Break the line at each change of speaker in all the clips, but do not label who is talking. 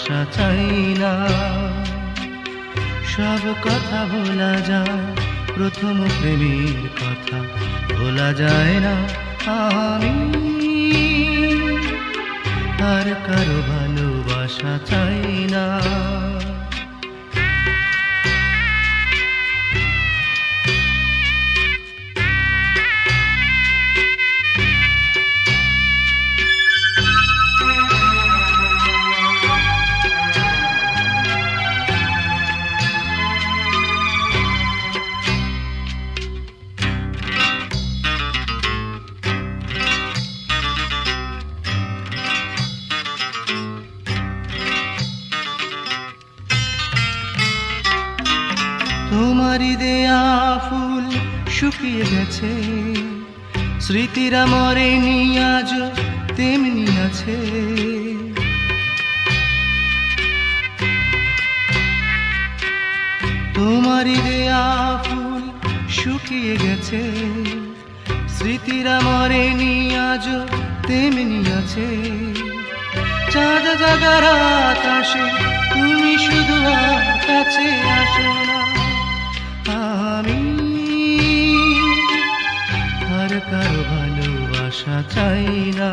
ভালোবাসা চাই না। সব কথা ভোলা যায়, প্রথম প্রেমের কথা ভোলা যায় না। আমি আর কারো ভালোবাসা চাই না। তোমারই দেয়া ফুল শুকিয়ে গেছে, স্মৃতিরা মরেনি আজ তেমনি আছে। তোমারই দেয়া ফুল শুকিয়ে গেছে, স্মৃতিরা মরেনি আজ তেমনি আছে। চাঁদ জাগার আকাশে তুমি শুধু আর কাছে আসো না। আমি আর কারো ভালোবাসা চাই না।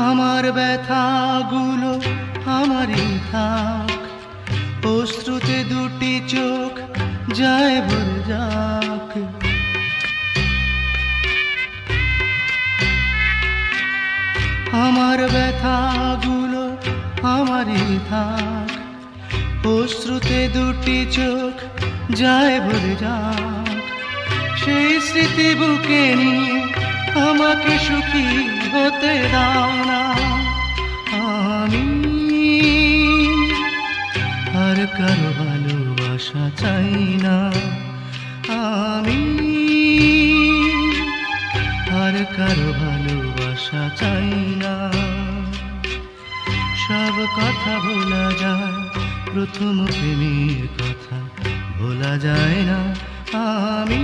আমার ব্যথাগুলো আমারই থাক, অশ্রুতে দুটি চোখ যায় ভরে যাক। আমার ব্যথাগুলো আমারই থাক, অশ্রুতে দুটি চোখ যায় ভরে যাক। সেই স্মৃতি বুকে নিয়ে আমাকে সুখী হতে দাও না। আমি আর কারো ভালোবাসা চাই না। আমি আর কারো ভালোবাসা চাই না। সব কথা ভোলা যায়, প্রথম প্রেমের কথা ভোলা যায় না। আমি